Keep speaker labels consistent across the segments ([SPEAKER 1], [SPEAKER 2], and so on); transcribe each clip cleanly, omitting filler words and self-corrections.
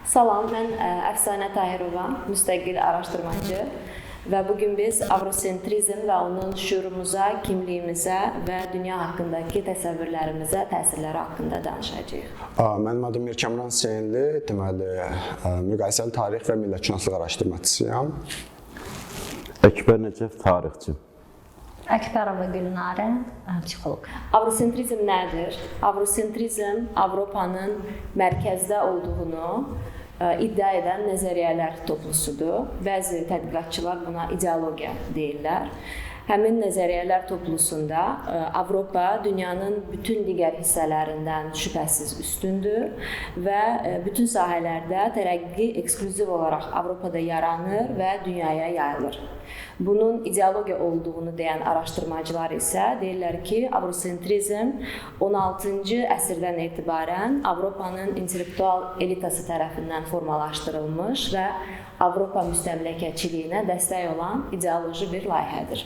[SPEAKER 1] Salam, mən Əfsanə Tahirova, müstəqil araşdırmacı və bugün biz avrosentrizm və onun şuurumuza, kimliyimizə və dünya haqqındakı təsəvvürlərimizə, təsirləri haqqında danışacağıq.
[SPEAKER 2] Mənim adım Mirkəmran Hüseynli, deməli, müqayisəli tarix və millətşünaslıq araşdırmacısıyam.
[SPEAKER 3] Əkbər Nəcəf, tarixçi.
[SPEAKER 4] Əkbərova Gülnarə, psixoloq.
[SPEAKER 1] Avrosentrizm nədir? Avrosentrizm Avropanın mərkəzdə olduğunu iddia edən nəzəriyyələr toplusudur. Bəzi tədqiqatçılar buna ideologiya deyirlər. Həmin nəzəriyyələr toplusunda Avropa dünyanın bütün digər hissələrindən şübhəsiz üstündür və bütün sahələrdə tərəqqi eksklüziv olaraq Avropada yaranır və dünyaya yayılır. Bunun ideologiya olduğunu deyən araşdırmacılar isə deyirlər ki, avrosentrizm 16-cı əsrdən etibarən Avropanın intellektual elitası tərəfindən formalaşdırılmış və Avropa müstəmləkəçiliyinə dəstək olan ideoloji bir layihədir.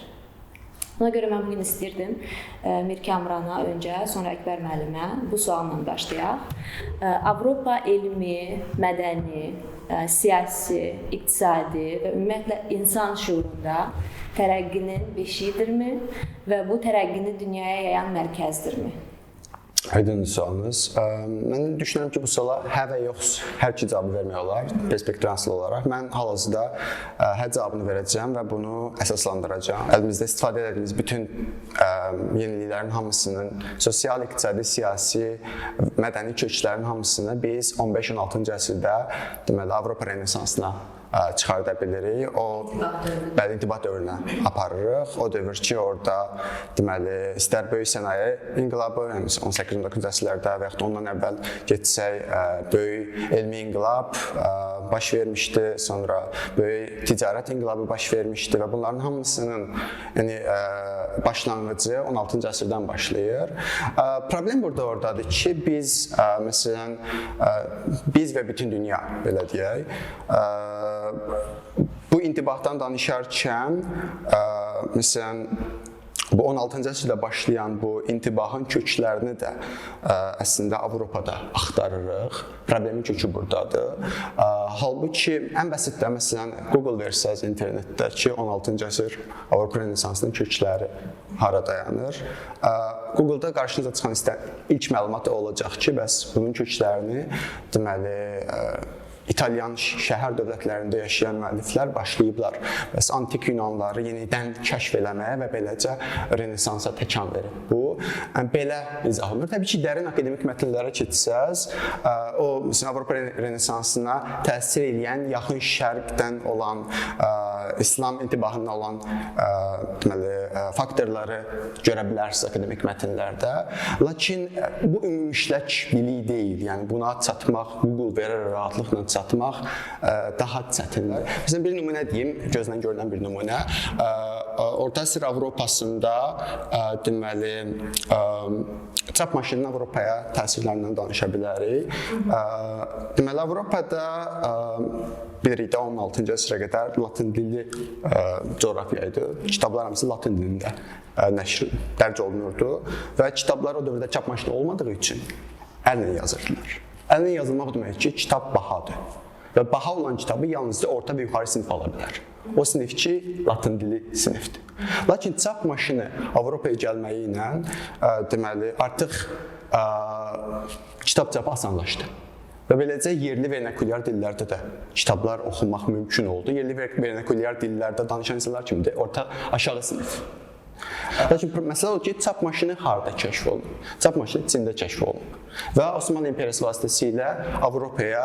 [SPEAKER 1] Buna görə mən bugün istəyirdim Mirkəmrana öncə, sonra Əkbər müəllimə bu sualla başlayaq. Avropa elmi, mədəni, siyasi, iqtisadi və ümumiyyətlə insan şuurunda tərəqqinin beşiyidirmi və bu tərəqqini dünyaya yayan mərkəzdirmi?
[SPEAKER 2] Aydın sualınız. Mən düşünürəm ki, bu suala hə və yox hər iki cavabı vermək olar, perspektivaslı olaraq. Mən hal-hazırda hə cavabını verəcəm və bunu əsaslandıracağam. Əlimizdə istifadə etdiyimiz bütün yeniliklərin hamısının, sosial, iqtisadi, siyasi, mədəni köklərin hamısını biz 15-16-cı əsrdə deməli Avropa Renesansına çıxarda bilirik. O intibah dövrünə aparırıq. O dövr ki, orada deməli istər böyük sənaye inqilabı, yəni 18-19-cu əsrlərdə və yaxud ondan əvvəl getsək böyük elmi inqilab baş vermişdi, sonra böyük ticarət inqilabı baş vermişdi və bunların hamısının başlanğıcı 16-cı əsrdən başlayır. Problem burada oradadır ki, biz məsələn biz və bütün dünya belə deyək, bu intibahdan danışarkən məsələn bu 16-cı əsrdə başlayan bu intibahın köklərini də əslində Avropada axtarırıq. Problemin kökü buradadır. Halbuki ən bəsitdə məsələn Google versəz internetdə ki, 16-cı əsr Avropa Renesansının kökləri hara dayanır. Google-da qarşınıza çıxan ilk məlumat olacaq ki, bəs bunun köklərini deməli İtalyan şəhər dövlətlərində yaşayan müəlliflər başlayıblar. Bəs antik Yunanları yenidən kəşf eləməyə və beləcə Renesansa təkan verib. Bu belə izah olunur. Təbii ki, dərin akademik mətnlərə keçsəz, o məsələn Avropa Renesansına təsir edən yaxın şərqdən olan, İslam intibahından olan deməli faktorları görə bilərsiniz akademik mətnlərdə. Lakin bu ümumiləşdirmiş bilik deyil. Yəni buna çatmaq, Google verər rahatlıqla çatmaq daha çətindir. Məsələn, bir nümunə deyim, gözlə görünən bir nümunə. Orta əsr Avropasında deməli çap maşınının Avropaya təsirlərindən danışa bilərik. Deməli, Avropada bilirik də 16-cı əsrə qədər Latin dilli coğrafiya idi. Kitablar hamısı Latin dilində dərc olunurdu və kitablar o dövrdə çap maşını olmadığı üçün əllə yazırdılar. Əllə yazılmaq demək ki, kitab bahadır və baha olan kitabı yalnızca orta və yuxarı sinif ala bilər. O sinif ki, Latin dili sinifdir. Lakin çap maşını Avropaya gəlməyi ilə deməli artıq kitab çapı asanlaşdı. Və beləcə yerli vernikulyar dillərdə də kitablar oxumaq mümkün oldu. Yerli vernikulyar dillərdə danışan insanlar kimdir? Orta aşağı sinif. Lakin məsələ o ki, çap maşını harada kəşf olunub? Çap maşını Çində kəşf olunub və Osmanlı İmperiyası vasitəsilə Avropaya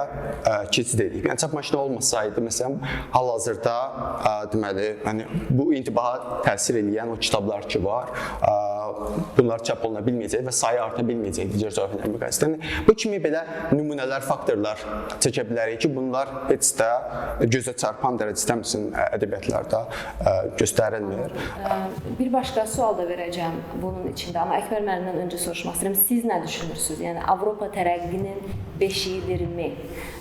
[SPEAKER 2] keçid edilib. Yəni çap maşını olmasaydı, məsələn, hal-hazırda deməli, bu intibaha təsir edən o kitablar ki var, bunlar çap oluna bilməyəcək və sayı arta bilməyəcək digər coğrafiyalar müqayisəsində. Bu kimi belə nümunələr, faktorlar çəkə bilərik ki, bunlar heç də gözə çarpan dərəcədə ədəbiyyatlarda göstərilmir.
[SPEAKER 1] Bir başqa sual da verəcəm bunun içində, amma Əkbər müəllimdən öncə soruşmaq istəyirəm. Siz nə düşünürsünüz? Yəni Avropa tərəqqinin beşiyidirmi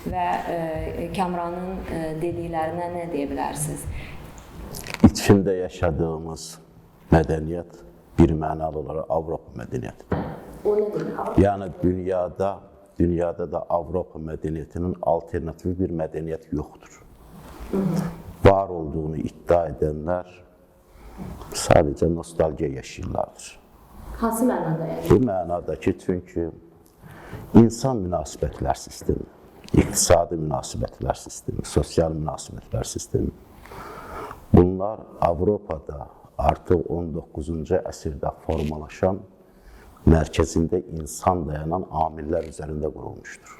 [SPEAKER 1] və Kəmranın dediklərinə nə deyə bilərsiniz?
[SPEAKER 3] İçində yaşadığımız mədəniyyət bir mənalı olaraq Avropa mədəniyyətidir.
[SPEAKER 1] O nə demək?
[SPEAKER 3] Yəni dünyada dünyada da Avropa mədəniyyətinin alternativ bir mədəniyyət yoxdur. Var olduğunu iddia edənlər sadəcə nostalgiya yaşayırlardır.
[SPEAKER 1] Hansı mənada yəni?
[SPEAKER 3] Bu mənada ki, çünki insan münasibətlər sistemi, iqtisadi münasibətlər sistemi, sosial münasibətlər sistemi, bunlar Avropada artıq 19-cu əsrdə formalaşan mərkəzində insan dayanan amillər üzərində qurulmuşdur.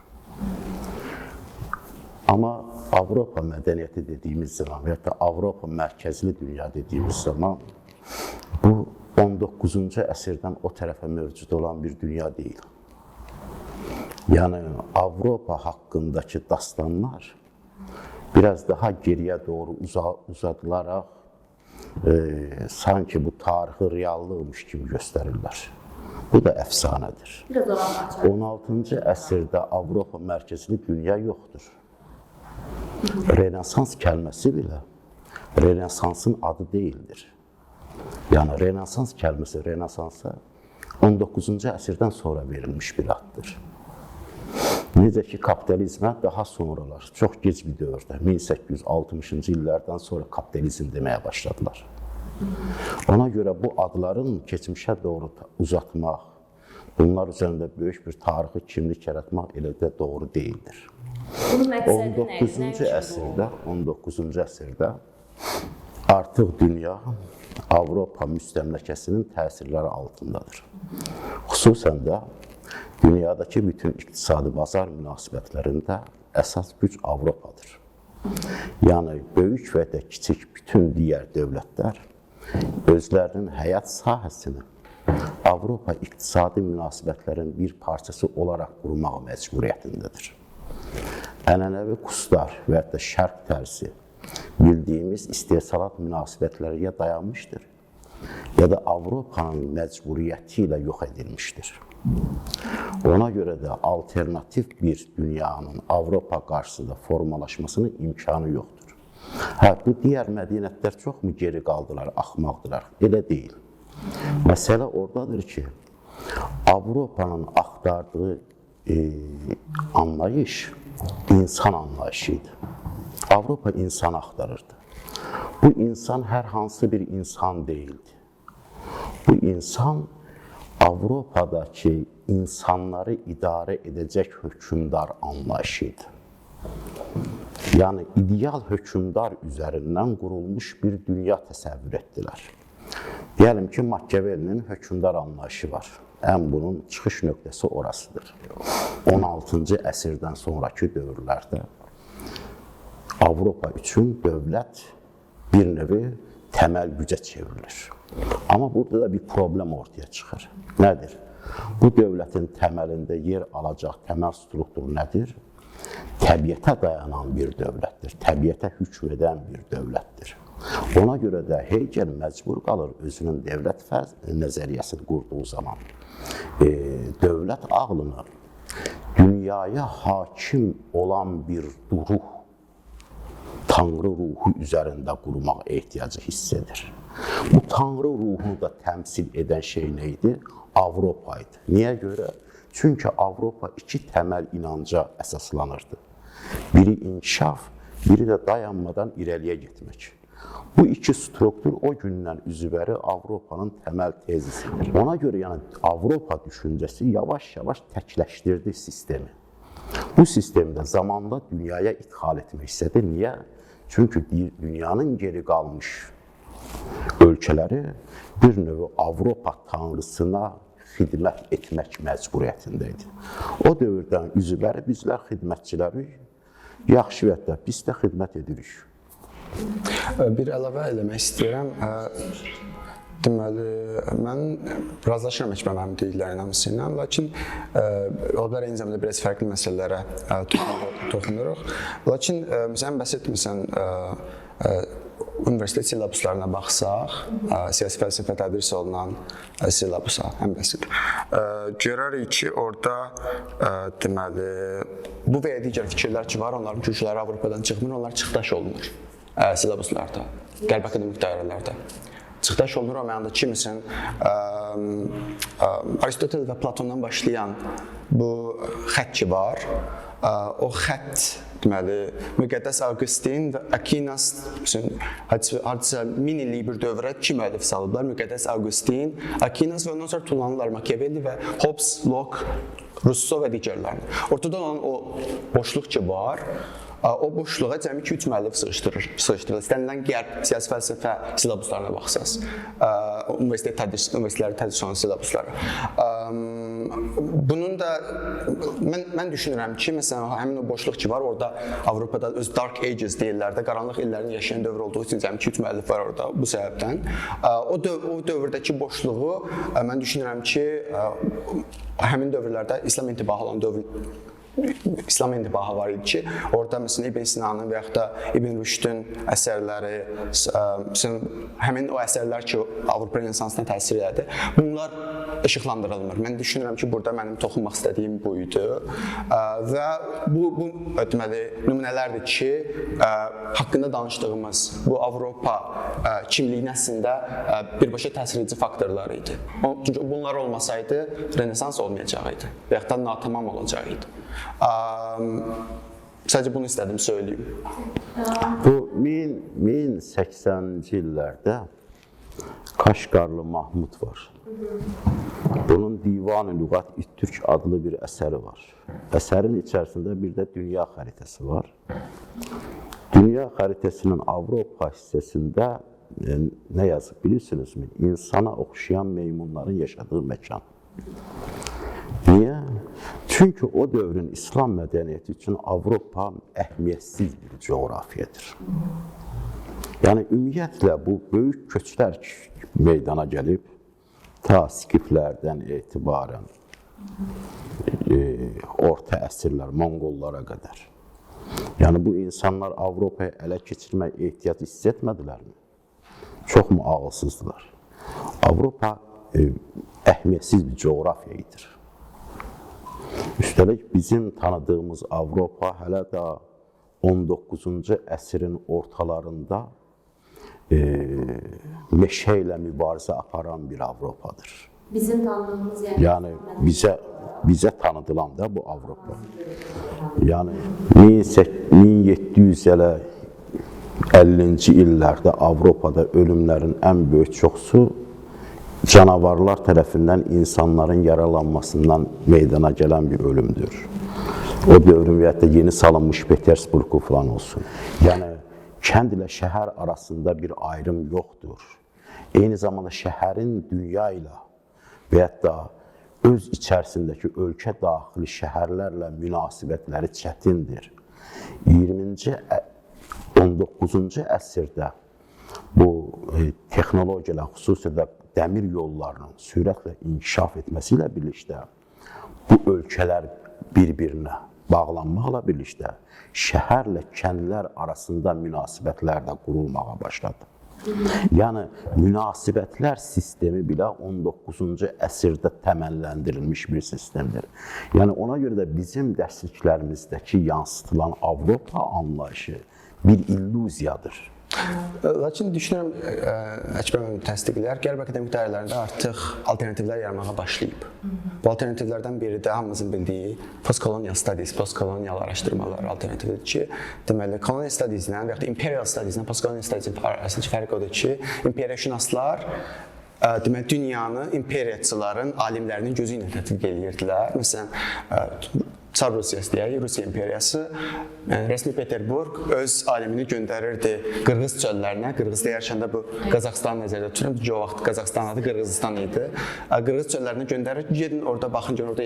[SPEAKER 3] Amma Avropa mədəniyyəti dediyimiz zaman və ya Avropa mərkəzli dünya dediyimiz zaman bu 19-cu əsrdən o tərəfə mövcud olan bir dünya deyil. Yəni Avropa haqqındakı dastanlar biraz daha geriyə doğru uzadılaraq sanki bu tarixi reallıqmış kimi göstərirlər. Bu da əfsanədir. 16-cı əsrdə Avropa mərkəzli dünya yoxdur. Renesans kəlməsi belə Renesansın adı deyildir. Yəni Renesans kəlməsi Renesansa 19-cu əsrdən sonra verilmiş bir addır. Necə ki, kapitalizmə daha sonralar, çox gec bir dövrdə, 1860-cı illərdən sonra kapitalizm deməyə başladılar. Ona görə bu adların keçmişə doğru uzatmaq, bunlar üzərində böyük bir tarixi kimlik yaratmaq elə də doğru deyildir. 19-cu əsrdə artıq dünya Avropa müstəmləkəsinin təsirləri altındadır. Xüsusən də dünyadakı bütün iqtisadi bazar münasibətlərində əsas güc Avropadır. Yəni, böyük və ya kiçik bütün digər dövlətlər özlərinin həyat sahəsini Avropa iqtisadi münasibətlərin bir parçası olaraq qurmaq məcburiyyətindədir. Ənənəvi kurslar və ya da şərq tərzi bildiyimiz istehsalat münasibətləri ya dayanmışdır, ya da Avropanın məcburiyyəti ilə yox edilmişdir. Ona görə də alternativ bir dünyanın Avropa qarşısında formalaşmasının imkanı yoxdur. Bu digər mədəniyyətlər çoxmu geri qaldılar, axmaqdılar? Elə deyil. Məsələ oradadır ki, Avropanın axtardığı anlayış insan anlayışıydı. Avropa insanı axtarırdı. Bu insan hər hansı bir insan deyildi. Bu insan Avropadakı insanları idarə edəcək hökmdar anlayışıydı. Yəni, ideal hökmdar üzərindən qurulmuş bir dünya təsəvvür etdilər. Deyəlim ki, Machiavelli'nin hökmdar anlayışı var. Ən bunun çıxış nöqtəsi orasıdır. 16-cı əsrdən sonraki dövrlərdə Avropa üçün dövlət bir növ təməl gücə çevrilir. Amma burada da bir problem ortaya çıxır. Nədir? Bu dövlətin təməlində yer alacaq təməl strukturu nədir? Təbiətə dayanan bir dövlətdir, təbiətə hükm edən bir dövlətdir. Ona görə də Hegel məcbur qalır özünün dövlət nəzəriyyəsini qurduğu zaman dövlət ağlını dünyaya hakim olan bir ruh, Tanrı ruhu üzərində qurmaq ehtiyacı hiss edir. Bu Tanrı ruhunu da təmsil edən şey neydi? Avropa idi. Niyə görə? Çünki Avropa iki təməl inanca əsaslanırdı. Biri inkişaf, biri də dayanmadan irəliyə getmək. Bu iki struktur o gündən üzvəri Avropanın təməl tezisidir. Ona görə yəni Avropa düşüncəsi yavaş-yavaş təkləşdirdi sistemi. Bu sistemdə zamanla dünyaya idxal etmək istədi. Niyə? Çünki dünyanın geri qalmış ölkələri bir növ Avropa tanrısına xidmət etmək məcburiyyətində idi. O dövrdən üzvləri bizlər xidmətçiləri yaxşı və ya biz də xidmət edirik.
[SPEAKER 2] Bir əlavə eləmək istəyirəm. Deməli, mən razılaşıram heç mənim dediklərin hamısı ilə, lakin onlar eyni zamanda biraz fərqli məsələlərə toxunuruq. Lakin məsələn, bəhs etmirsən, universitet silabuslarına baxsaq, siyasi fəlsəfə tədris olunan silabusa, ən bəsit. Görərik ki, orada deməli, bu və ya digər fikirlər ki var, onların kökləri Avropadan çıxmır, onlar çıxdaş olunur silabuslarda, qərb akademik dairələrdə. Çıxdaş olunur o mənada ki, məsələn, Aristotel və Platondan başlayan bu xətt ki var, o xətt deməli Müqəddəs Avqustin və Aquinas hadisə 1000 illik bir dövrə iki müəllif salıblar. Müqəddəs Avqustin, Aquinas və ondan sonra tullanırlar Machiavelli və Hobbes, Locke, Rousseau və digərlərini. Ortada olan o boşluq ki var, o boşluğa cəmi 2-3 müəllif sığışdırır. İstənilən qərb siyasi fəlsəfə silabuslarına baxsaz, universitetlərin tədris olunan silabusları. Bunun da mən düşünürəm ki, məsələn, həmin o boşluq ki var, orada Avropada öz Dark Ages deyirlər də, qaranlıq illərin yaşayan dövr olduğu üçün cəmi 2-3 müəllif var orada bu səbəbdən. O dövrdəki boşluğu mən düşünürəm ki, həmin dövrlərdə İslam intibahı olan İslam intibahı var idi ki, orada məsələn İbn Sinanın və yaxud da İbn Rüşdün əsərləri, həmin o əsərlər ki, Avropa Renesansına təsir edir, bunlar işıqlandırılmır. Mən düşünürəm ki, burada mənim toxunmaq istədiyim bu idi və bu deməli nümunələrdir ki, haqqında danışdığımız bu Avropa kimliyinin əslində birbaşa təsir edici faktorlar idi. Çünki bunlar olmasaydı Renesans olmayacaqdı və yaxud da natamam olacaqdı. Sadəcə bunu istədim söyləyim.
[SPEAKER 3] Bu 1080-ci illərdə Kaşqarlı Mahmud var. Bunun Divan-ı Lüğat İttürk adlı bir əsəri var. Əsərin içərisində bir də dünya xəritəsi var. Dünya xəritəsinin Avropa hissəsində nə yazıb bilirsinizmi? İnsana oxşayan meymunların yaşadığı məkan. Niyə? Çünki o dövrün İslam mədəniyyəti üçün Avropa əhəmiyyətsiz bir coğrafiyadır. Yəni, ümumiyyətlə, bu böyük köçlər meydana gəlib, ta Skiflərdən etibarən orta əsrlər, Monqollara qədər. Yəni, bu insanlar Avropaya ələ keçirmək ehtiyatı hiss etmədilərmi? Çox mu ağılsızdılar? Avropa əhəmiyyətsiz bir coğrafiya idir. Üstəlik, bizim tanıdığımız Avropa hələ də 19-cu əsrin ortalarında meşə ilə mübarizə aparan bir Avropadır.
[SPEAKER 1] Bizim tanıdığımız
[SPEAKER 3] yəni bizə tanıdılan da bu Avropa. Yəni 1750-ci illərdə Avropada ölümlərin ən böyük çoxusu canavarlar tərəfindən insanların yaralanmasından meydana gələn bir ölümdür. O dövr ümumiyyətlə yeni salınmış Petersburgu falan olsun. Yəni kənd ilə şəhər arasında bir ayrım yoxdur. Eyni zamanda şəhərin dünya ilə və hətta öz içərisindəki ölkə daxili şəhərlərlə münasibətləri çətindir. 19-cu əsrdə bu texnologiyalar, xüsusilə dəmir yollarının sürətlə inkişaf etməsi ilə birlikdə bu ölkələr bir-birinə bağlanmaqla birlikdə şəhərlə kəndlər arasında münasibətlər də qurulmağa başladı. Yəni, münasibətlər sistemi belə 19-cu əsrdə təməlləndirilmiş bir sistemdir. Yəni, ona görə də bizim dərsliklərimizdəki yansıtılan Avropa anlayışı bir illüziyadır.
[SPEAKER 2] Lakin düşünürəm, Əkbər müəllim təsdiqləyər, qərb akademik dairələrində artıq alternativlər yaranmağa başlayıb. Bu alternativlərdən biri də hamımızın bildiyi postkolonial studies, postkolonial araşdırmalar alternatividir ki, deməli, kolonial studieslə və yaxud da imperial studieslə postkolonial studiesin arasındakı fərq odur ki, imperiyaşünaslar deməli, dünyanı imperiyaçıların, alimlərinin gözü ilə tədqiq edirdilər. Məsələn, Çar Rusiyası deyək, Rusiya imperiyası, rəsmi Peterburq öz alimini göndərirdi Qırğız çöllərinə. Qırğız deyərkən də bu Qazaxıstanı nəzərdə tuturam. O vaxt Qazaxıstan adı Qırğızistan idi. Qırğız çöllərinə göndərir, gedin orada baxın, orada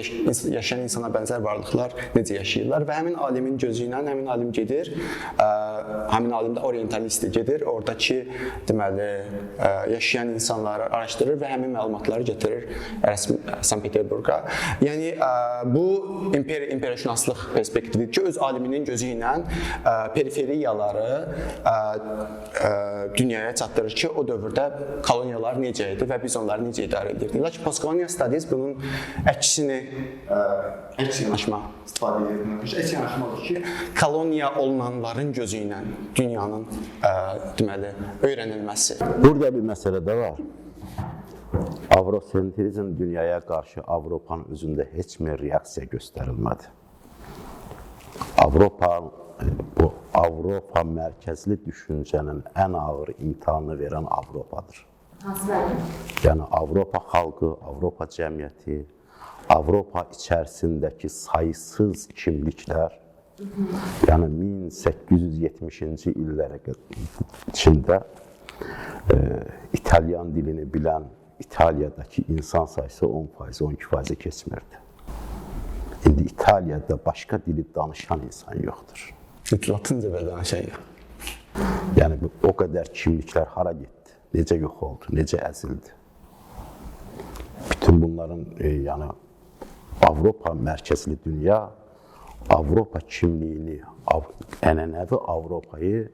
[SPEAKER 2] yaşayan insana bənzər varlıqlar necə yaşayırlar və həmin alimin gözü ilə həmin alim gedir, həmin alim də orientalisti gedir, oradakı deməli, yaşayan insanları araşdırır və həmin məlumatları gətirir rəsmi Sankt Peterburqa. Yəni, bu imperiyaşünaslıq perspektividir ki, öz aliminin gözü ilə periferiyaları dünyaya çatdırır ki, o dövrdə koloniyalar necə idi və biz onları necə idarə edirdik. Lakin postkolonial studies bunun əksini, əks yanaşma istifadə edir. Əks yanaşma odur ki, koloniya olunanların gözü ilə dünyanın deməli, öyrənilməsi.
[SPEAKER 3] Burada bir məsələ də var. Avrosentrizm dünyaya qarşı Avropanın özündə heç bir reaksiya göstərilmədi. Bu Avropa mərkəzli düşüncənin ən ağır imtahanını verən Avropadır. Yəni Avropa xalqı, Avropa cəmiyyəti, Avropa içərisindəki saysız kimliklər, yəni 1870-ci illərə içində İtalyan dilini bilən İtaliyadakı insan sayısı 10%, 12% keçmirdi. İndi İtaliyada başqa dili danışan insan yoxdur.
[SPEAKER 2] Latınca belə danışan yox.
[SPEAKER 3] Yəni o qədər kimliklər hara getdi, necə yox oldu, necə əzildi. Bütün bunların yəni Avropa mərkəzli dünya Avropa kimliyini, ənənəvi Avropayı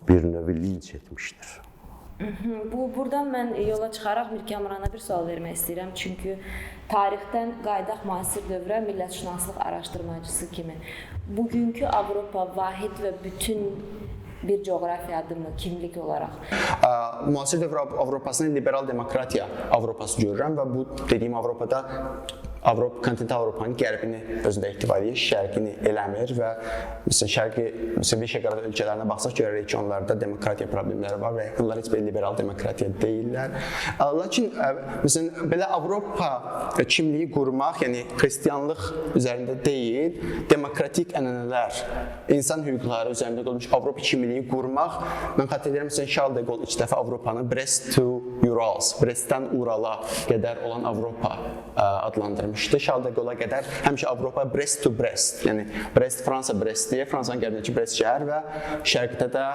[SPEAKER 3] bir növ linç etmişdir.
[SPEAKER 1] Buradan mən yola çıxaraq Mir Kamrana bir sual vermək istəyirəm. Çünki tarixdən qaydaq müasir dövrə millətşünaslıq araşdırmacısı kimi bugünkü Avropa vahid və bütün bir coğrafiyadırmı, kimlik olaraq?
[SPEAKER 2] Müasir dövr Avropasını liberal demokratiya Avropası görürəm və bu dediyim Avropada kontinental Avropanın qərbini özündə ehtiva edir, şərqini eləmir və məsələn Viseqrad ölkələrinə baxsaq görərək ki, onlarda demokratiya problemləri var və bunlar heç belə liberal demokratiya deyillər. Lakin məsələn belə Avropa kimliyi qurmaq, yəni xristianlıq üzərində deyil, demokratik ənənələr, insan hüquqları üzərində qurulmuş Avropa kimliyi qurmaq, mən xatırlayıram məsələn Charles de Gaulle ilk dəfə Avropanı Brest to Urals, Brestdən Urala qədər olan Avropa adlandırmışdı. Charles de Gaulle-a qədər həmişə Avropa Brest to Brest, yəni Brest Fransa Brestdir, Fransanın qərbindəki Brest şəhər və şərqdə də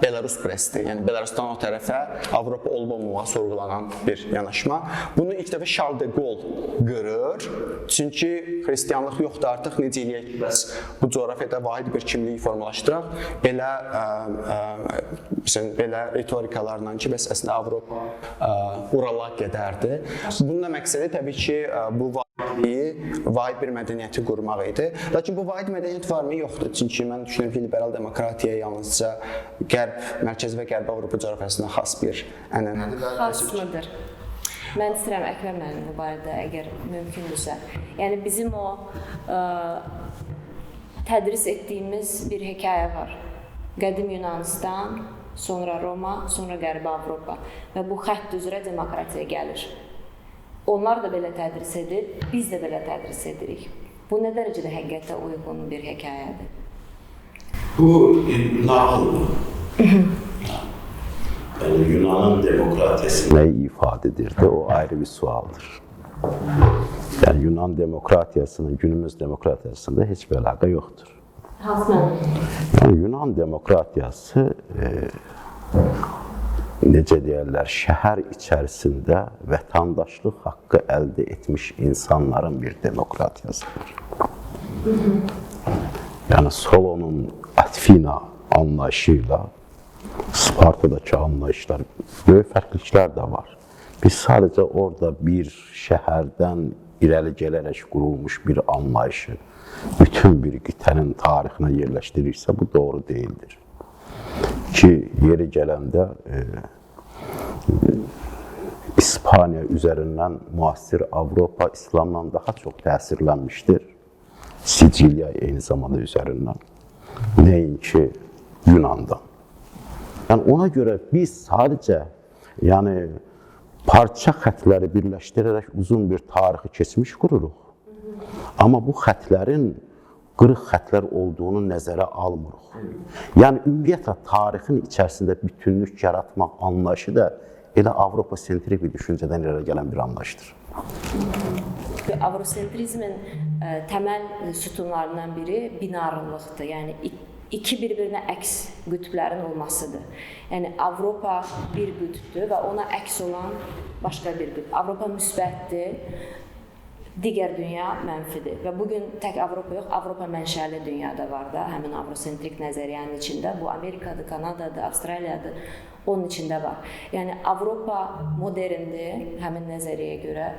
[SPEAKER 2] Belarus Brestdir. Yəni Belarusdan o tərəfə Avropa olmamağa sorğulanan bir yanaşma. Bunu ilk dəfə Charles de Gaulle görür. Çünki xristianlıq yoxdur artıq, necə eləyək ki, bəs bu coğrafiyada vahid bir kimliyi formalaşdıraq. Belə ritorikalarla ki, bəs əslində Avropa Urala qədərdir. Bunun da məqsədi təbii ki, bu vahid bir mədəniyyəti qurmaq idi. Lakin bu vahid mədəniyyət varmı? Yoxdur. Çünki mən düşünürəm ki, liberal demokratiya yalnızca mərkəzi və qərbi Avropa coğrafiyasına xas bir ənənədir.
[SPEAKER 1] Xas mıdır? Mən istəyirəm Əkbər müəllim bu barədə, əgər mümkündürsə. Yəni bizim o tədris etdiyimiz bir hekayə var. Qədim Yunanistan, sonra Roma, sonra Qərbi Avropa və bu xətt üzrə demokratiya gəlir. Onlar da belə tədris edir, biz də belə tədris edirik. Bu nə dərəcədə həqiqətə uyğun bir hekayədir?
[SPEAKER 3] Bu nağıldır. Yəni Yunanın demokratiyası nəyi ifadə edirdi, o ayrı bir sualdır. Yəni Yunan demokratiyasının günümüz demokratiyasında heç bir əlaqə yoxdur. Yəni Yunan demokratiyası necə deyərlər, şəhər içərisində vətəndaşlıq haqqı əldə etmiş insanların bir demokratiyasıdır. Yəni Solonun Athena anlayışıyla Spartadakı anlayışlar, böyük fərqliliklər də var. Biz sadəcə orada bir şəhərdən irəli gələrək qurulmuş bir anlayışı bütün bir qitənin tarixinə yerləşdirirsə, bu doğru deyildir. Ki, yeri gələndə İspaniya üzərindən müasir Avropa İslamla daha çox təsirlənmişdir. Siciliya eyni zamanda üzərindən. Nəinki Yunandan. Yəni ona görə biz sadəcə parça xətləri birləşdirərək uzun bir tarixi keçmiş qururuq. Amma bu xətlərin qırıq xətlər olduğunu nəzərə almırıq. Yəni ümumiyyətlə tarixin içərisində bütünlük yaratmaq anlayışı da elə Avropa-sentrik bir düşüncədən irəli gələn bir anlayışdır.
[SPEAKER 1] Avrosentrizmin təməl sütunlarından biri binarlıqdır. Yəni iki bir-birinə əks qütblərin olmasıdır. Yəni Avropa bir qütbdür və ona əks olan başqa bir qütb. Avropa müsbətdir, digər dünya mənfidir. Və bugün tək Avropa yox, Avropa mənşəli dünya da var da, həmin avrosentrik nəzəriyyənin içində. Bu Amerikadır, Kanadadır, Avstraliyadır, onun içində var. Yəni Avropa moderndir həmin nəzəriyyəyə görə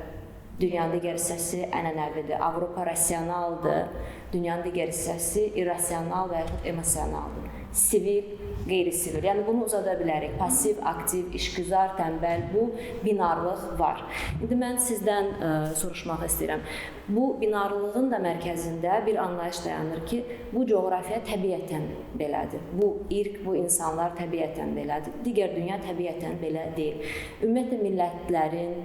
[SPEAKER 1] dünyanın digər hissəsi ənənəvidir. Avropa rasionaldır, dünyanın digər hissəsi irrasional və yaxud emosionaldır. Sivil, qeyri-sivil. Yəni bunu uzada bilərik. Pasiv, aktiv, işgüzar, tənbəl, bu binarlıq var. İndi mən sizdən soruşmaq istəyirəm. Bu binarlığın da mərkəzində bir anlayış dayanır ki, bu coğrafiya təbiətən belədir. Bu irq, bu insanlar təbiətən belədir. Digər dünya təbiətən belə deyil. Ümumiyyətlə millətlərin,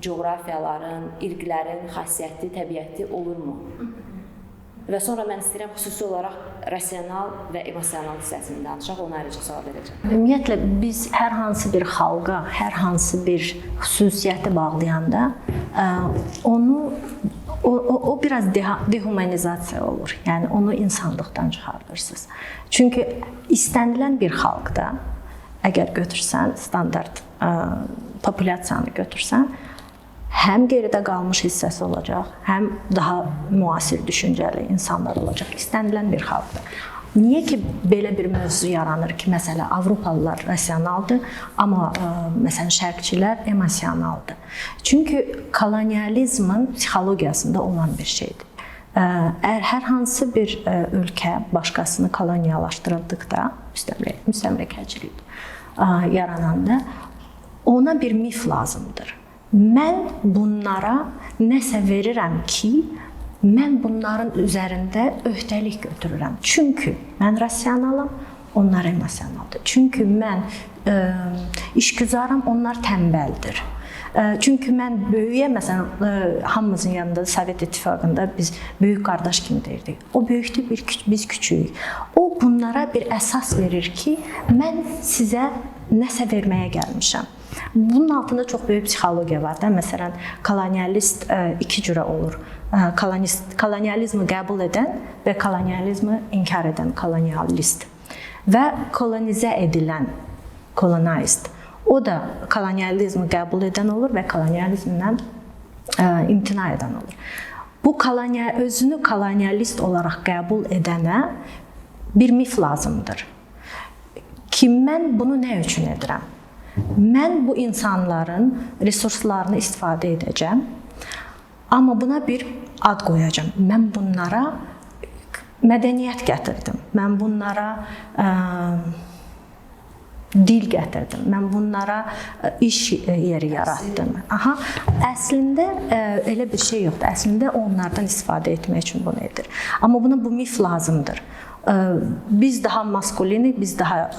[SPEAKER 1] coğrafiyaların, irqlərin xassiyyəti, təbiəti olurmu? Və sonra mən istəyirəm xüsusi olaraq rasional və emosional hissəsini danışaq, ona ayrıca sual verəcəm.
[SPEAKER 4] Ümumiyyətlə biz hər hansı bir xalqa, hər hansı bir xüsusiyyəti bağlayanda o biraz dehumanizasiya olur. Yəni onu insanlıqdan çıxardırsınız. Çünki istənilən bir xalqda əgər götürsən, standart populyasiyanı götürsən, həm geridə qalmış hissəsi olacaq, həm daha müasir düşüncəli insanlar olacaq istənilən bir xalqda. Niyə ki belə bir mövzu yaranır ki, məsələn, Avropalılar rasionaldır, amma məsələn şərqçilər emosionaldır. Çünki kolonializmin psixologiyasında olan bir şeydir. Hər hansı bir ölkə başqasını koloniyalaşdırıldıqda, müstəmləkəçilik yarananda ona bir mif lazımdır. Mən bunlara nəsə verirəm ki, mən bunların üzərində öhdəlik götürürəm. Çünki mən rasionalam, onlar emosionaldır. Çünki mən işgüzaram, onlar tənbəldir. Çünki mən böyüyə, məsələn, hamımızın yanında Sovet İttifaqında biz böyük qardaş kimi deyirdik. O böyükdür, biz küçüyük. O bunlara bir əsas verir ki, mən sizə nəsə verməyə gəlmişəm. Bunun altında çox böyük psixologiya var da. Məsələn, kolonialist iki cürə olur. Kolonializmi qəbul edən və kolonializmi inkar edən kolonialist. Və kolonizə edilən colonized. O da kolonializmi qəbul edən olur və kolonializmdən imtina edən olur. Bu özünü kolonialist olaraq qəbul edənə bir mif lazımdır. Ki mən bunu nə üçün edirəm? Mən bu insanların resurslarını istifadə edəcəm, amma buna bir ad qoyacam. Mən bunlara mədəniyyət gətirdim, mən bunlara dil gətirdim, mən bunlara iş yeri yaratdım. Əslində elə bir şey yoxdur. Əslində onlardan istifadə etmək üçün bunu edir. Amma buna bu mif lazımdır. Biz daha maskulinik, biz daha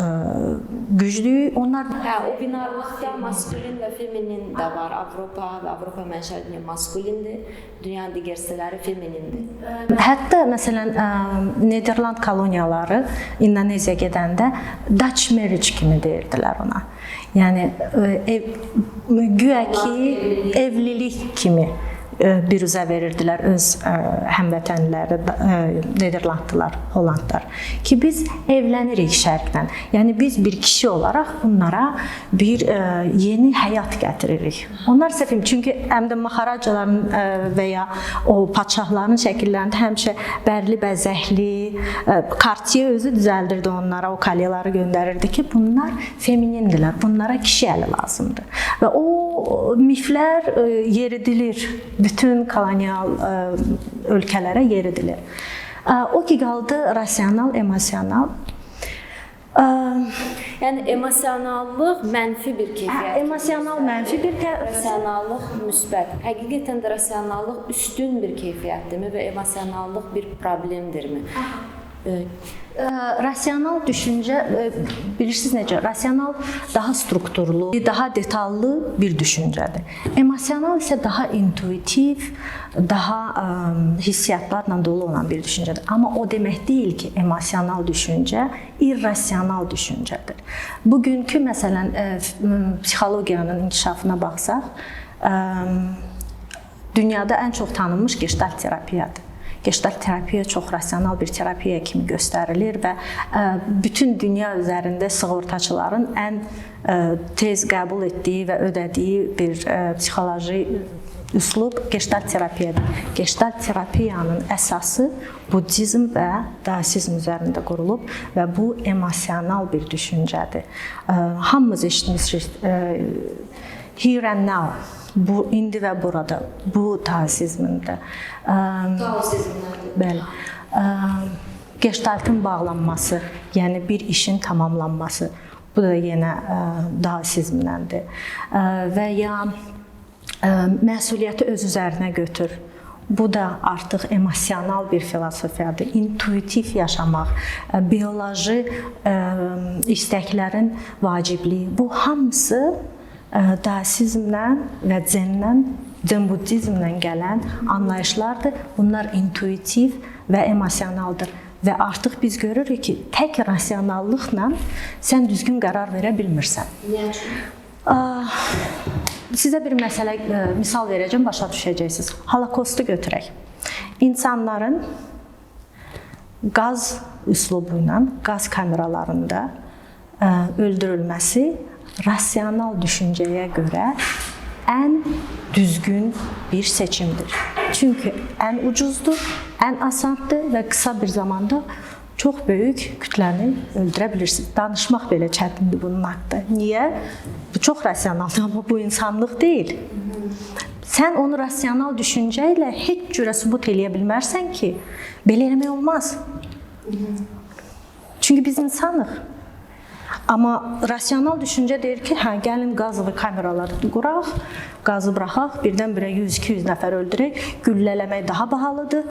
[SPEAKER 4] güclüyük. Onlar
[SPEAKER 1] o binarlıqda maskulin və feminin də var. Avropa və Avropa mənşəli maskulindir, dünyanın digər hissələri feminindir.
[SPEAKER 4] Hətta məsələn Niderland koloniyaları İndoneziyaya gedəndə Dutch marriage kimi deyirdilər ona. Yəni güya ki evlilik kimi biruzə verirdilər öz həmvətənləri, Niderlandlılar, Hollandlar ki biz evlənirik şərqdən. Yəni biz bir kişi olaraq onlara bir yeni həyat gətiririk. Onlar səfim, çünki həm də maxaracaların və ya o padşahların şəkillərində həmişə bərli, bəzəkli, Cartier özü düzəldirdi onlara, o kolyeləri göndərirdi ki bunlar feminindirlər, bunlara kişi əli lazımdır. Və o miflər yeridilir. Bütün kolonial ölkələrə yeridilir. O ki qaldı rasional, emosional.
[SPEAKER 1] Yəni emosionallıq mənfi bir keyfiyyət.
[SPEAKER 4] Emosional mənfi bir
[SPEAKER 1] rasionallıq müsbət. Həqiqətən də rasionallıq üstün bir keyfiyyətdirmi və emosionallıq bir problemdirmi?
[SPEAKER 4] Rasional düşüncə, bilirsiniz necə? Rasional daha strukturlu, daha detallı bir düşüncədir. Emosional isə daha intuitiv, daha hissiyatlarla dolu olan bir düşüncədir. Amma o demək deyil ki, emosional düşüncə irrasional düşüncədir. Bugünkü məsələn psixologiyanın inkişafına baxsaq, dünyada ən çox tanınmış gestalt terapiyadır. Gestalt terapiya çox rasional bir terapiya kimi göstərilir və bütün dünya üzərində sığortaçıların ən tez qəbul etdiyi və ödədiyi bir psixoloji üslub gestalt terapiyadır. Gestalt terapiyanın əsası buddizm və daosizm üzərində qurulub və bu emosional bir düşüncədir. Hamımız eşitmişik here and now, bu indi və burada, bu taoizmdir. Bəli. Gestaltın bağlanması, yəni bir işin tamamlanması, bu da yenə daoizmdəndir. Və ya məsuliyyəti öz üzərinə götür. Bu da artıq emosional bir filosofiyadır. İntuitiv yaşamaq, bioloji istəklərin vacibliyi. Bu hamısı daoizmdən və zen buddizmdən gələn anlayışlardır. Bunlar intuitiv və emosionaldır. Və artıq biz görürük ki, tək rasionallıqla sən düzgün qərar verə bilmirsən. Sizə bir misal verəcəm, başa düşəcəksiniz. Holokostu götürək. İnsanların qaz üslubu ilə, qaz kameralarında öldürülməsi rasional düşüncəyə görə ən düzgün bir seçimdir. Çünki ən ucuzdur, ən asandır və qısa bir zamanda çox böyük kütləni öldürə bilirsiniz. Danışmaq belə çətindir bunun haqqında. Niyə? Bu çox rasionaldır, amma bu insanlıq deyil. Sən onu rasional düşüncə ilə heç cürə sübut eləyə bilmərsən ki, belə eləmək olmaz. Çünki biz insanıq. Amma rasional düşüncə deyir ki, gəlin qazlı kameraları quraq, qazı buraxaq, birdən-birə 100-200 nəfər öldürək, güllələmək daha bahalıdır,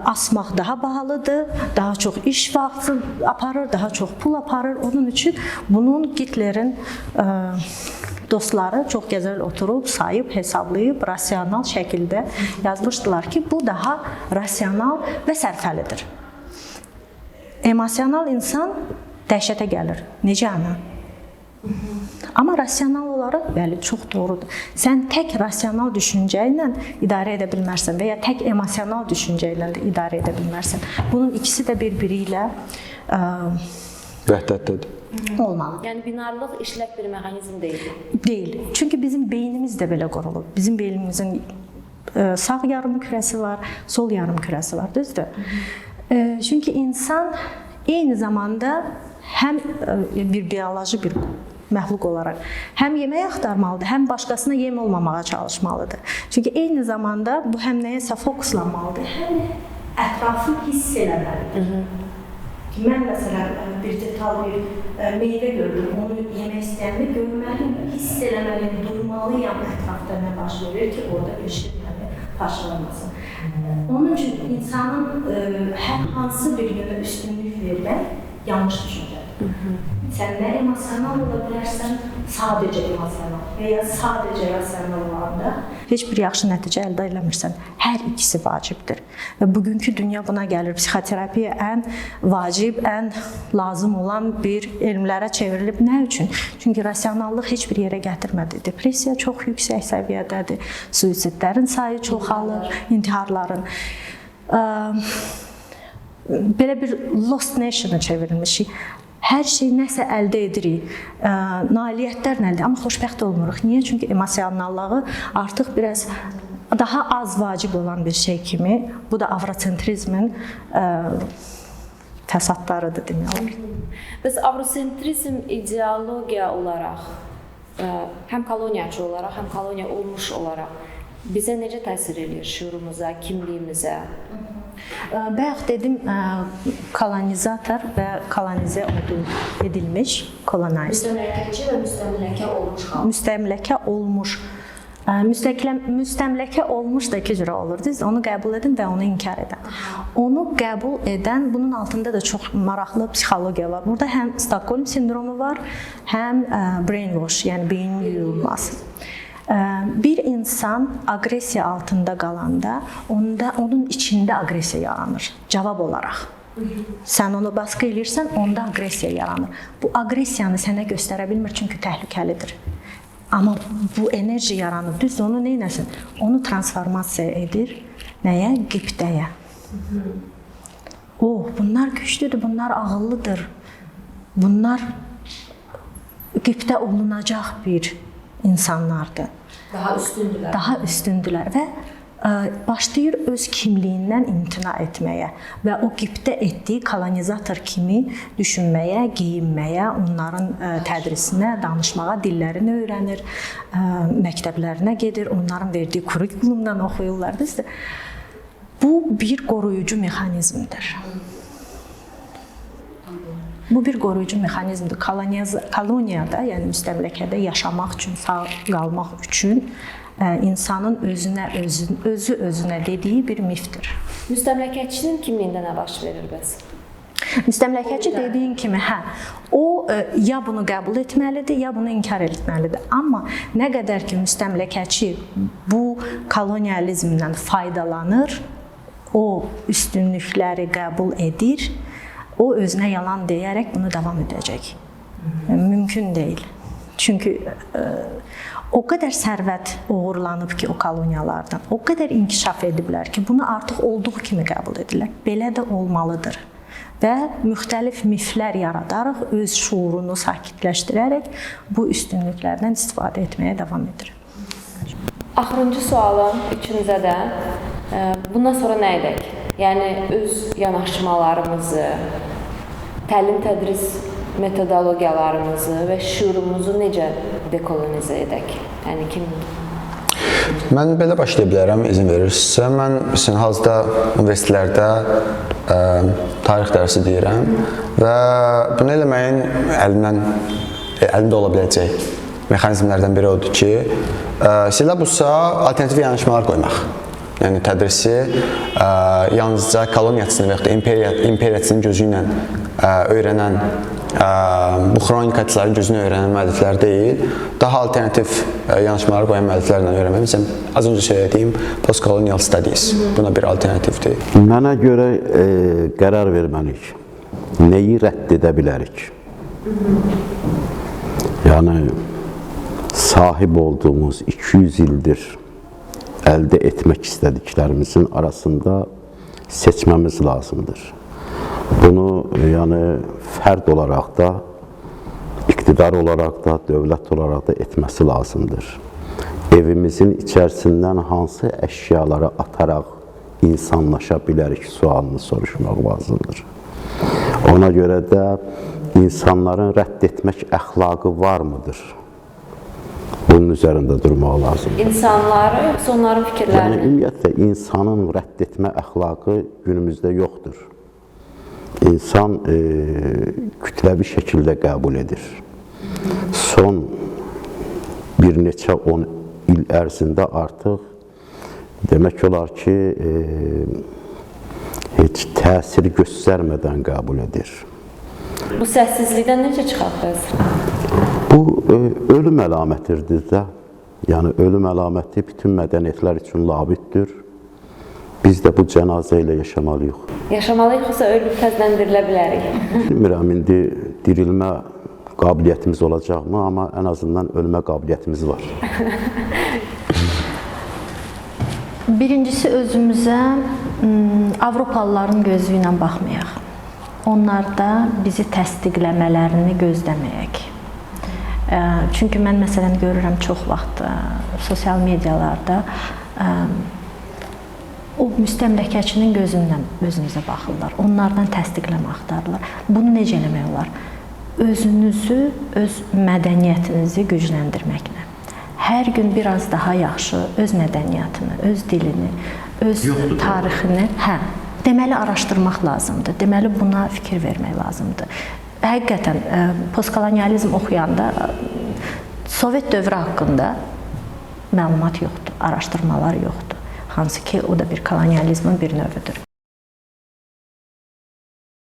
[SPEAKER 4] asmaq daha bahalıdır, daha çox iş vaxtı aparır, daha çox pul aparır. Onun üçün bunun Hitlerin dostları çox gözəl oturub, sayıb, hesablayıb, rasional şəkildə yazmışdılar ki, bu daha rasional və sərfəlidir. Emosional insan dəhşətə gəlir. Necə ana? Amma rasional olaraq, bəli, çox doğrudur. Sən tək rasional düşüncə ilə idarə edə bilmərsən və ya tək emosional düşüncə ilə də idarə edə bilmərsən. Bunun ikisi də bir-biri ilə
[SPEAKER 2] vəhdətdədir.
[SPEAKER 4] Olmalı.
[SPEAKER 1] Yəni binarlıq işlək bir mexanizm deyil.
[SPEAKER 4] Deyil. Çünki bizim beynimiz də belə qurulub. Bizim beynimizin sağ yarım kürəsi var, sol yarım kürəsi var, düzdür? Çünki insan eyni zamanda həm bir bioloji bir məxluq olaraq həm yemək axtarmalıdır, həm başqasına yem olmamağa çalışmalıdır. Çünki eyni zamanda bu həm nəyəsə fokuslanmalıdır, həm də ətrafı hiss eləməlidir. Mən məsələn bir detal bir meyvə gördüm, onu yemək istəyəndə görməliyim, hiss eləməliyim, durmalıyam ətrafda nə baş verir ki, orada bir şey parçalanmasın. Onun üçün insanın hər hansı bir yönə üstünlük vermək yanlış düşüncədir. Sən nə emosional ola bilərsən, sadəcə emosional və ya sadəcə rasional olanda heç bir yaxşı nəticə əldə eləmirsən. Hər ikisi vacibdir. Və bugünkü dünya buna gəlir. Psixoterapiya ən vacib, ən lazım olan bir elmlərə çevrilib. Nə üçün? Çünki rasionallıq heç bir yerə gətirmədi. Depressiya çox yüksək səviyyədədir. Suisidlərin sayı çoxalır, intiharların. Belə bir lost nation-a çevrilmişik. Hər şey nəsə əldə edirik, nailiyyətlər nədir, amma xoşbəxt olmuruq. Niyə? Çünki emosionallığı artıq biraz daha az vacib olan bir şey kimi, bu da avrosentrizmin fəsadlarıdır demək olar.
[SPEAKER 1] Bəs avrosentrizm ideologiya olaraq, həm koloniyaçı olaraq, həm koloniya olmuş olaraq bizə necə təsir edir şüurumuza, kimliyimizə?
[SPEAKER 4] Bayaq dedim, kolonizator və kolonizə edilmiş, colonized.
[SPEAKER 1] Müstəmləkəçi və müstəmləkə olmuş xalq.
[SPEAKER 4] Müstəmləkə olmuş. Müstəmləkə olmuş da iki cürə olur. Onu qəbul edin və onu inkar edən. Onu qəbul edən, bunun altında da çox maraqlı psixologiya var. Burada həm Stockholm sindromu var, həm brainwash, yəni beyin yuyulması. Bir insan agresiya altında qalanda, onun içində agresiya yaranır, cavab olaraq. Sən onu baskı edirsən, onda agresiya yaranır. Bu agresiyanı sənə göstərə bilmir, çünki təhlükəlidir. Amma bu enerji yaranır, düz onu neynəsin? Onu transformasiya edir, nəyə? Qibdəyə. Bunlar güclüdür, bunlar ağıllıdır. Bunlar qibdə olunacaq bir insanlardır.
[SPEAKER 1] Daha üstündülər.
[SPEAKER 4] Daha üstündülər və başlayır öz kimliyindən imtina etməyə və o qibtə etdiyi kolonizator kimi düşünməyə, geyinməyə, onların tədrisinə, danışmağa, dillərini öyrənir, məktəblərinə gedir, onların verdiyi kurikulumdan oxuyurlar. Bu bir qoruyucu mexanizmdir. Bu bir qoruyucu mexanizmdir. Koloniyada, yəni müstəmləkədə yaşamaq üçün, sağ qalmaq üçün insanın özü özünə dediyi bir mifdir.
[SPEAKER 1] Müstəmləkəçinin kimliyində nə baş verir bəs?
[SPEAKER 4] Müstəmləkəçi dediyin kimi, o ya bunu qəbul etməlidir, ya bunu inkar etməlidir. Amma nə qədər ki müstəmləkəçi bu kolonializmdən faydalanır, o üstünlükləri qəbul edir, o özünə yalan deyərək bunu davam edəcək. Mümkün deyil. Çünki o qədər sərvət uğurlanıb ki o koloniyalardan, o qədər inkişaf ediblər ki, bunu artıq olduğu kimi qəbul edirlər. Belə də olmalıdır. Və müxtəlif miflər yaradaraq, öz şuurunu sakitləşdirərək bu üstünlüklərdən istifadə etməyə davam edir.
[SPEAKER 1] Axırıncı sualım üçünüzə də. Bundan sonra nə edək? Yəni, öz yanaşmalarımızı, təlim-tədris metodologiyalarımızı və şuurumuzu necə dekolonizə edək? Yəni, kim?
[SPEAKER 2] Mən belə başlaya bilərəm, izin verirsinizsə. Mən hazırda universitetlərdə tarix dərsi deyirəm və bunu eləməyin əlində ola biləcək mexanizmlərdən biri odur ki, silabusa alternativ yanaşmalar qoymaq. Yəni, tədrisi yalnızca koloniyaçısının və yaxud da imperiyaçısının gözü ilə öyrənən, bu xronikacıların gözünü öyrənən müəlliflər deyil, daha alternativ yanaşmaları qoyan müəlliflərlə öyrənmək. Məsələn, az öncə söylədiyim post-colonial studies buna bir alternativdir.
[SPEAKER 3] Mənə görə qərar verməliyik. Nəyi rədd edə bilərik? Yəni, sahib olduğumuz 200 ildir əldə etmək istədiklərimizin arasında seçməmiz lazımdır. Bunu fərd olaraq da, iqtidar olaraq da, dövlət olaraq da etməsi lazımdır. Evimizin içərisindən hansı əşyaları ataraq insanlaşa bilərik sualını soruşmaq lazımdır. Ona görə də insanların rədd etmək əxlaqı varmıdır? Bunun üzərində durmaq lazımdır.
[SPEAKER 1] İnsanları, yoxsa onların fikirlərini?
[SPEAKER 3] Yəni, ümumiyyətlə, insanın rədd etmə əxlaqı günümüzdə yoxdur. İnsan kütləvi şəkildə qəbul edir. Son bir neçə 10 il ərzində artıq demək olar ki, heç təsir göstərmədən qəbul edir.
[SPEAKER 1] Bu səssizlikdən necə çıxaq?
[SPEAKER 3] Bu, ölüm əlamətidir də. Yəni, ölüm əlaməti bütün mədəniyyətlər üçün labiddir. Biz də bu cənazə ilə yaşamalıyıq.
[SPEAKER 1] Yaşamalıyıq, yoxsa ölüb təzləndirilə bilərik?
[SPEAKER 3] Bilmirəm, indi dirilmə qabiliyyətimiz olacaqmı, amma ən azından ölmə qabiliyyətimiz var.
[SPEAKER 4] Birincisi, özümüzə Avropalıların gözü ilə baxmayaq. Onlarda bizi təsdiqləmələrini gözləməyək. Çünki mən məsələn görürəm çox vaxt sosial medialarda o müstəmləkəçinin gözündən özünüzə baxırlar. Onlardan təsdiqləmə axtarırlar. Bunu necə eləmək olar? Özünüzü, öz mədəniyyətinizi gücləndirməklə. Hər gün biraz daha yaxşı öz mədəniyyətini, öz dilini, öz tarixini, deməli araşdırmaq lazımdır. Deməli buna fikir vermək lazımdır. Həqiqətən postkolonializm oxuyanda Sovet dövrü haqqında məlumat yoxdur, araşdırmalar yoxdur. Hansı ki, o da bir kolonializmin bir növüdür.